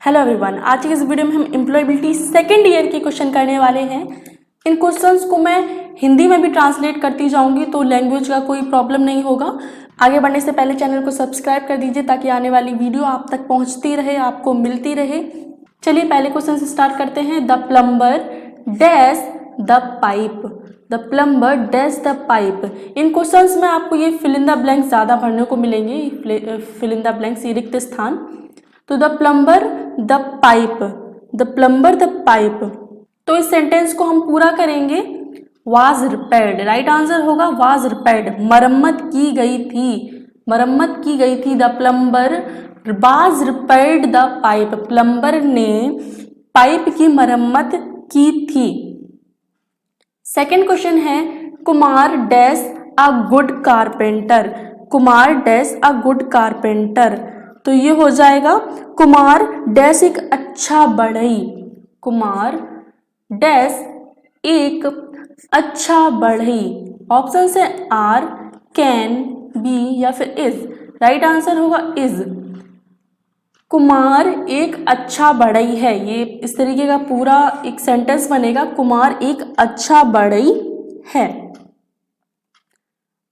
Hello everyone, आज की इस वीडियो में हम एम्प्लॉयबिलिटी सेकेंड ईयर के क्वेश्चन करने वाले हैं। इन क्वेश्चंस को मैं हिंदी में भी ट्रांसलेट करती जाऊंगी तो लैंग्वेज का कोई प्रॉब्लम नहीं होगा। आगे बढ़ने से पहले चैनल को सब्सक्राइब कर दीजिए ताकि आने वाली वीडियो आप तक पहुंचती रहे, आपको मिलती रहे। चलिए पहले क्वेश्चन से स्टार्ट करते हैं। The plumber dash the pipe, the plumber dash the pipe. In questions में आपको ये फिल इन द ब्लैंक्स ज़्यादा भरने को मिलेंगे, फिल इन द ब्लैंक्स, ये रिक्त स्थान। तो the plumber the pipe, the plumber the pipe. तो इस सेंटेंस को हम पूरा करेंगे। वाज रिपेयर्ड, राइट आंसर होगा वाज रिपेयर्ड। मरम्मत की गई थी, मरम्मत की गई थी। The plumber was repaired the pipe, plumber ने पाइप की मरम्मत की थी। सेकेंड क्वेश्चन है Kumar dash a good carpenter, Kumar dash a good carpenter. तो ये हो जाएगा कुमार डैश एक अच्छा बढ़ई, कुमार डैश एक अच्छा बढ़ई। ऑप्शन है आर, कैन, बी या फिर इज। राइट आंसर होगा इज। कुमार एक अच्छा बढ़ई है, ये इस तरीके का पूरा एक सेंटेंस बनेगा, कुमार एक अच्छा बढ़ई है।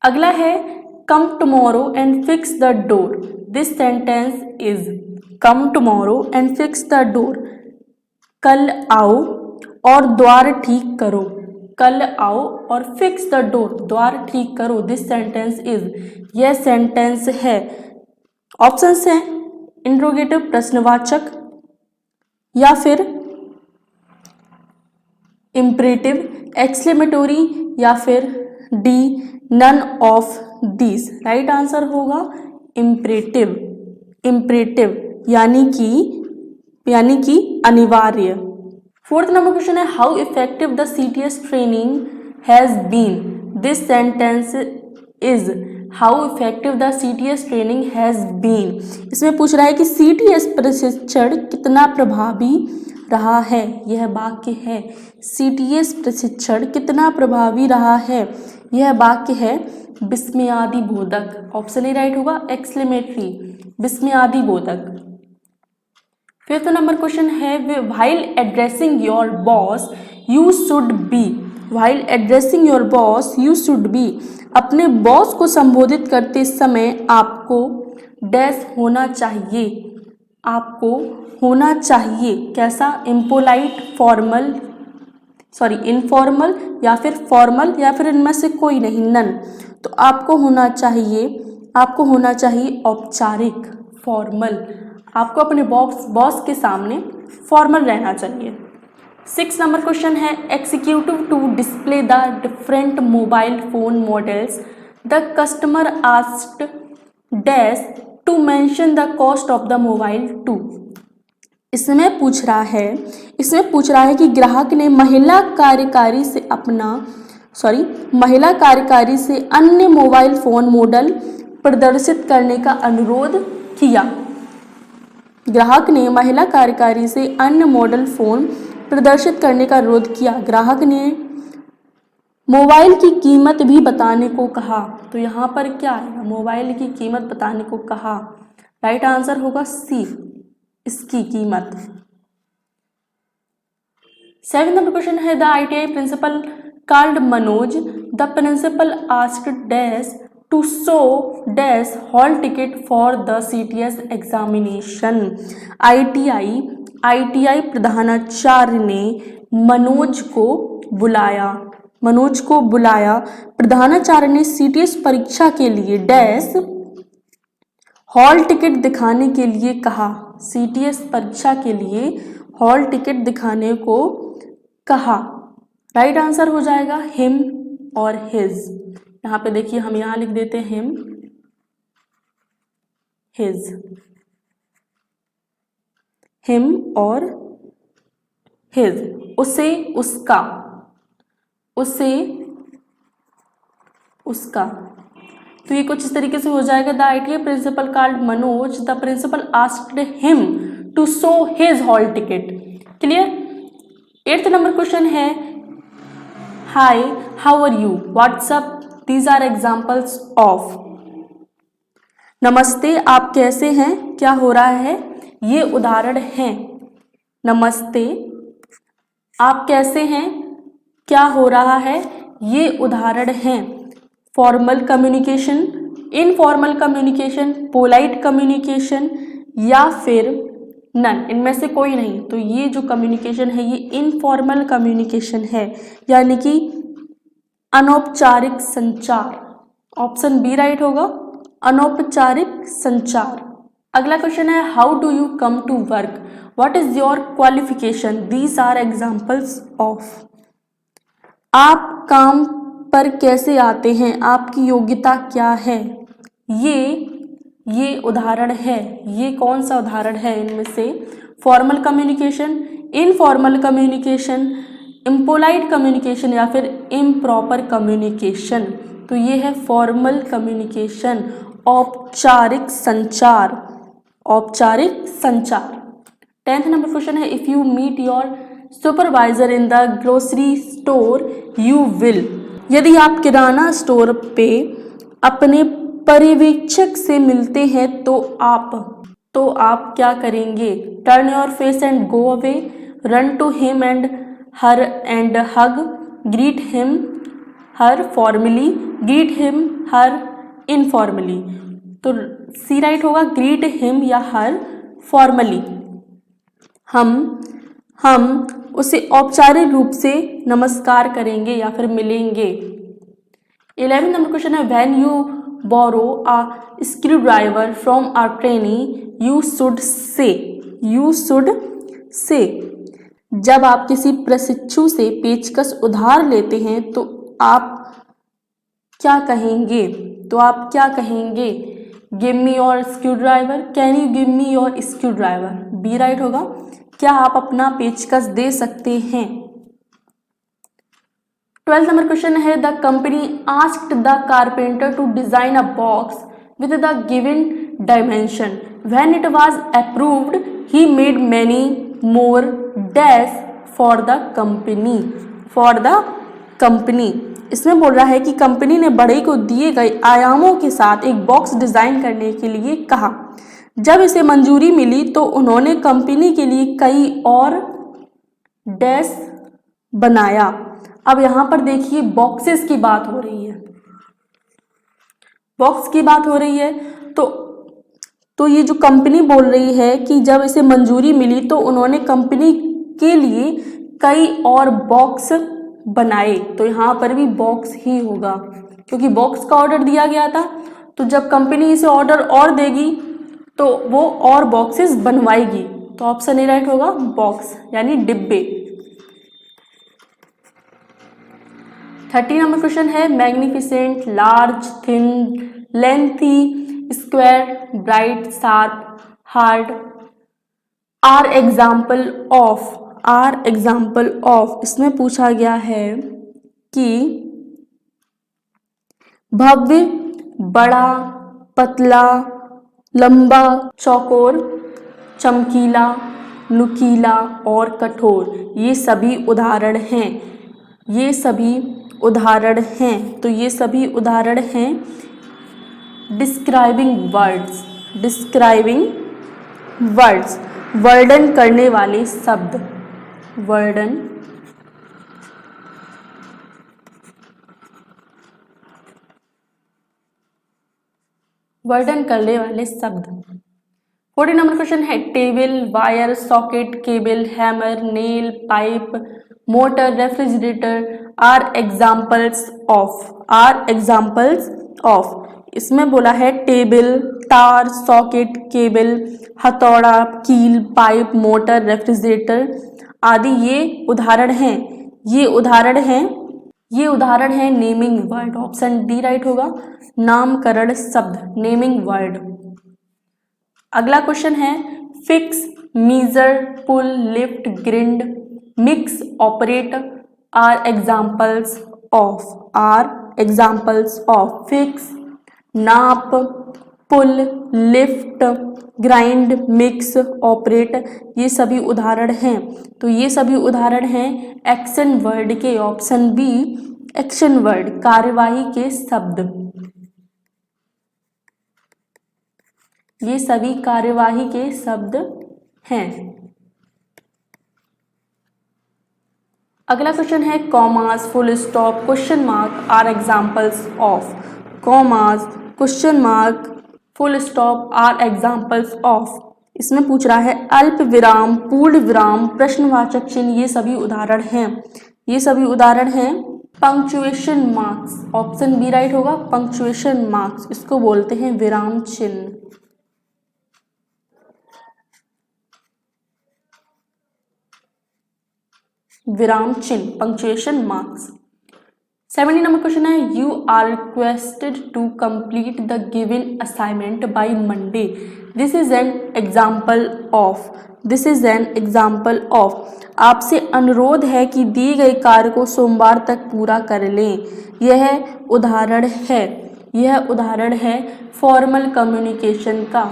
अगला है come tomorrow and fix the door. This sentence is come tomorrow and fix the door. कल आओ और द्वार ठीक करो, कल आओ और फिक्स द डोर, द्वार ठीक करो। दिस सेंटेंस इज, यह सेंटेंस है। ऑप्शंस हैं इंट्रोगेटिव प्रश्नवाचक या फिर इम्परेटिव, एक्सक्लेमेटोरी या फिर D none of these. Right answer होगा इम्परेटिव, इम्परेटिव यानी कि अनिवार्य। फोर्थ नंबर क्वेश्चन है how effective the CTS training has been. This sentence is how effective the CTS training has been. इसमें पूछ रहा है कि सीटीएस प्रशिक्षण कितना प्रभावी रहा है। यह वाक्य है सीटीएस प्रशिक्षण कितना प्रभावी रहा है। यह वाक्य है विस्मयादि बोधक। ऑप्शन ए राइट होगा एक्सक्लेमेटरी, विस्मयादि बोधक। फिफ्थ नंबर क्वेश्चन है while addressing your boss you should be, while addressing your boss you should be. अपने बॉस को संबोधित करते समय आपको डैश होना चाहिए, आपको होना चाहिए कैसा, इम्पोलाइट, फॉर्मल, सॉरी इनफॉर्मल या फिर फॉर्मल या फिर इनमें से कोई नहीं, नन। तो आपको होना चाहिए औपचारिक, फॉर्मल। आपको अपने बॉस के सामने फॉर्मल रहना चाहिए। 6 नंबर क्वेश्चन है executive to display the different mobile phone models the customer asked dash to mention the cost of the mobile to. इसमें पूछ रहा है कि ग्राहक ने महिला कार्यकारी से अन्य मोबाइल फोन मॉडल प्रदर्शित करने का अनुरोध किया। ग्राहक ने महिला कार्यकारी से अन्य मॉडल फोन प्रदर्शित करने का अनुरोध किया। ग्राहक ने मोबाइल की कीमत भी बताने को कहा। तो यहाँ पर क्या आएगा, मोबाइल की कीमत बताने को कहा। राइट आंसर होगा सी, इसकी कीमत। 7 नंबर क्वेश्चन है the ITI principal called Manoj, the principal asked dash to show dash hall ticket for the CTS examination. ITI प्रधानाचार्य ने मनोज को बुलाया। प्रधानाचार्य ने CTS परीक्षा के लिए डैश हॉल टिकट दिखाने के लिए कहा। CTS परीक्षा के लिए हॉल टिकट दिखाने को कहा। राइट आंसर हो जाएगा हिम और हिज। यहाँ पे देखिए हम यहाँ लिख देते हैं हिम, हिज, हिम और हिज। उसे, उसका, उसे, उसका। तो ये कुछ इस तरीके से हो जाएगा the ITI principal called Manoj, the principal asked him to show his hall ticket. Clear. 8th number question है hi how are you, what's up, these are examples of. नमस्ते, आप कैसे हैं, क्या हो रहा है, ये उदाहरण हैं। नमस्ते, आप कैसे हैं, क्या हो रहा है, ये उदाहरण हैं। Formal communication, informal communication, polite communication या फिर नन, इनमें से कोई नहीं। तो ये जो कम्युनिकेशन है ये इनफॉर्मल कम्युनिकेशन है, यानी कि अनौपचारिक संचार। ऑप्शन बी राइट होगा, अनौपचारिक संचार। अगला क्वेश्चन है how do you come to work, what is your qualification, these are examples of. आप काम पर कैसे आते हैं, आपकी योग्यता क्या है। ये उदाहरण है। ये कौन सा उदाहरण है इनमें से, formal communication, informal communication, impolite communication या फिर इम्प्रॉपर कम्युनिकेशन। तो ये है फॉर्मल कम्युनिकेशन, औपचारिक संचार, औपचारिक संचार। 10th नंबर क्वेश्चन है if you meet your supervisor in the grocery store you will. यदि आप किराना स्टोर पे अपने पर्यवेक्षक से मिलते हैं तो आप क्या करेंगे। Turn your face and go away, run to him and her and hug, greet him her formally, greet him her informally. तो सी राइट होगा, ग्रीट हिम या हर फॉर्मली। हम उसे औपचारिक रूप से नमस्कार करेंगे या फिर मिलेंगे। 11th नंबर क्वेश्चन है when you borrow a screw driver from a trainee you should say. जब आप किसी प्रशिक्षु से पेचकस उधार लेते हैं तो आप क्या कहेंगे। Give me your screw driver, can you give me your screw driver. B right होगा, क्या आप अपना पेचकस दे सकते हैं। 12th नंबर क्वेश्चन है the company asked the carpenter to design a box with the given dimension, when it was approved he made many more dash for the company. इसमें बोल रहा है कि कंपनी ने बढ़ई को दिए गए आयामों के साथ एक बॉक्स डिजाइन करने के लिए कहा। जब इसे मंजूरी मिली तो उन्होंने कंपनी के लिए कई और डैश बनाया। अब यहाँ पर देखिए बॉक्सेस की बात हो रही है, बॉक्स की बात हो रही है। तो ये जो कंपनी बोल रही है कि जब इसे मंजूरी मिली तो उन्होंने कंपनी के लिए कई और बॉक्स बनाए। तो यहाँ पर भी बॉक्स ही होगा क्योंकि बॉक्स का ऑर्डर दिया गया था। तो जब कंपनी इसे ऑर्डर और देगी तो वो और बॉक्सेस बनवाएगी। तो ऑप्शन ए राइट होगा, बॉक्स यानी डिब्बे। 30 नंबर क्वेश्चन है magnificent, large, thin, lengthy, square, bright, sharp, hard are example of. इसमें पूछा गया है कि भव्य, बड़ा, पतला, लंबा, चौकोर, चमकीला, नुकीला और कठोर। ये सभी उदाहरण हैं। तो ये सभी उदाहरण हैं डिस्क्राइबिंग वर्ड्स, वर्णन करने वाले शब्द, वर्णन करने वाले शब्द। 40 नंबर क्वेश्चन है table, wire, socket, cable, hammer, nail, pipe, motor, refrigerator are examples of. इसमें बोला है टेबल, तार, सॉकेट, केबल, हथौड़ा, कील, पाइप, मोटर, रेफ्रिजरेटर आदि ये उदाहरण हैं naming word. Option D right होगा, नामकरण शब्द, नेमिंग वर्ड। अगला क्वेश्चन है fix, measure, pull, lift, grind, mix, operate are examples of. Fix, नाप, pull, lift, grind, mix, operate ये सभी उदाहरण हैं। तो ये सभी उदाहरण हैं एक्शन वर्ड के। ऑप्शन बी एक्शन वर्ड, कार्यवाही के शब्द। ये सभी कार्यवाही के शब्द हैं। अगला क्वेश्चन है commas, full stop, question mark are examples of. Commas, question mark, full stop are examples of. इसमें पूछ रहा है अल्प विराम, पूर्ण विराम, प्रश्नवाचक चिन्ह, ये सभी उदाहरण हैं। ये सभी उदाहरण हैं punctuation marks. Option B right होगा, पंक्चुएशन मार्क्स, इसको बोलते हैं विराम चिन्ह। विराम चिन्ह, पंक्चुएशन मार्क्स। 70 नंबर क्वेश्चन है you are requested to complete the given assignment by Monday. This is an example of. This is an example of. आपसे अनुरोध है कि दी गई कार्य को सोमवार तक पूरा कर लें। यह उदाहरण है, यह उदाहरण है फॉर्मल कम्युनिकेशन का।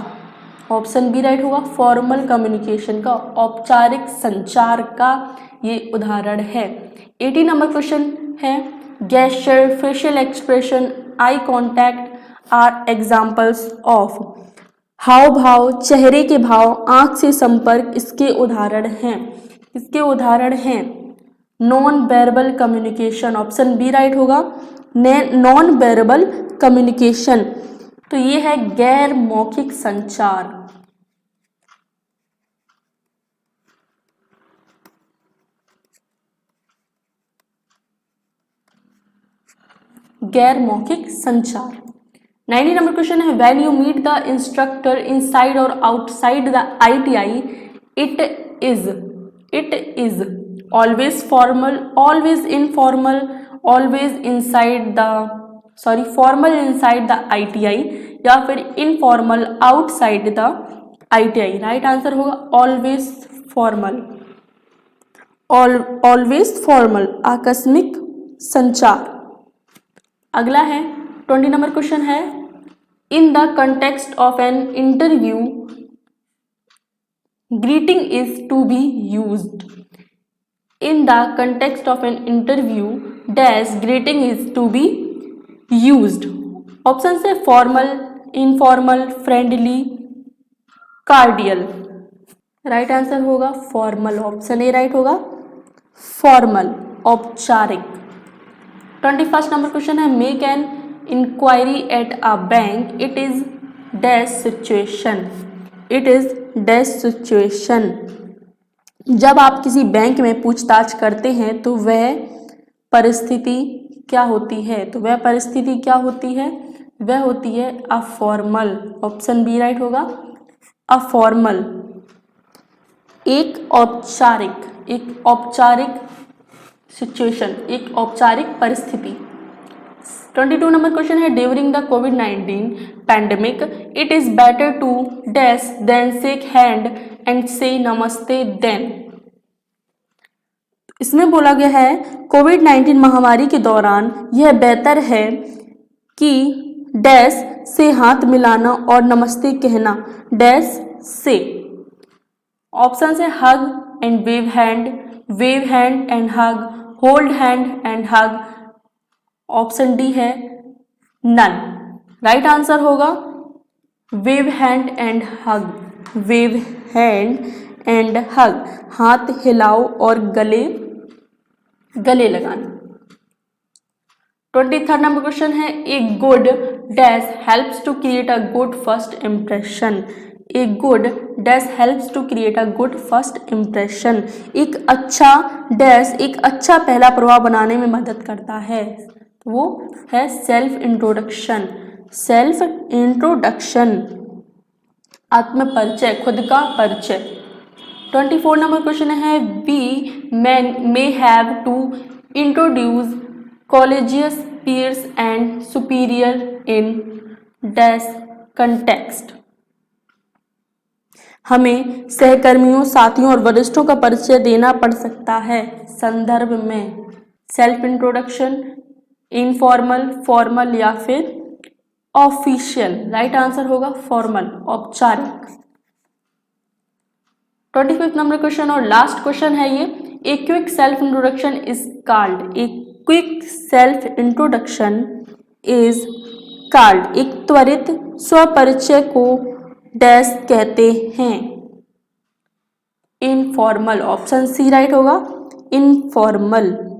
ऑप्शन बी राइट होगा, फॉर्मल कम्युनिकेशन का, औपचारिक संचार का ये उदाहरण है। 80 नंबर क्वेश्चन है gesture, facial expression, eye contact are examples of. हाव भाव, चेहरे के भाव, आंख से संपर्क, इसके उदाहरण हैं। इसके उदाहरण हैं non verbal communication. Option B right होगा, नॉन वेर्बल कम्युनिकेशन। तो ये है गैर मौखिक संचार। गैर मौखिक संचार। 90 नंबर क्वेश्चन है when you meet the instructor inside और outside the ITI it is always formal, always informal, always inside the formal inside the ITI या फिर informal outside the ITI। Right answer होगा ऑलवेज फॉर्मल। ऑलवेज फॉर्मल, आकस्मिक संचार। अगला है 20 number question है in the context of an interview greeting is to be used. In the context of an interview dash greeting is to be used. Option से formal, informal, friendly, cordial. Right answer होगा formal. Option A right होगा, formal, औपचारिक। 21 number question है make an inquiry at a bank, it is dash situation. It is dash situation. जब आप किसी bank में पूछताछ करते हैं तो वह परिस्थिति क्या होती है? तो वह परिस्थिति क्या होती है? वह होती है अफॉर्मल। ऑप्शन बी राइट होगा, अफॉर्मल। एक औपचारिक सिचुएशन, एक औपचारिक परिस्थिति। 22 नंबर क्वेश्चन है ड्यूरिंग द कोविड-19 pandemic it is better to dash then shake hand and say namaste then. इसमें बोला गया है कोविड-19 महामारी के दौरान यह बेहतर है कि डैश से हाथ मिलाना और नमस्ते कहना, डैश से। ऑप्शन है hug and wave hand and hug, hold hand and hug. Option D है नन। राइट आंसर होगा wave hand and hug. Wave hand and hug, हाथ हिलाओ और गले लगाना। 23rd नंबर क्वेश्चन है a good dash helps to create a good first impression. A good dash helps to create a good first impression. एक अच्छा dash एक अच्छा पहला प्रभाव बनाने में मदद करता है। वो है सेल्फ इंट्रोडक्शन। सेल्फ इंट्रोडक्शन, आत्मपरिचय, खुद का परिचय। 24 नंबर क्वेश्चन है we may have to introduce collegious peers and superior in dash context। हमें सहकर्मियों, साथियों और वरिष्ठों का परिचय देना पड़ सकता है संदर्भ में। सेल्फ इंट्रोडक्शन, इनफॉर्मल, फॉर्मल या फिर ऑफिशियल। राइट आंसर होगा फॉर्मल, औपचारिक। 25th नंबर क्वेश्चन और लास्ट क्वेश्चन है ये a quick self introduction is called. A quick self introduction is called. एक त्वरित स्वपरिचय को डैश कहते हैं। इनफॉर्मल, ऑप्शन सी राइट होगा, इनफॉर्मल।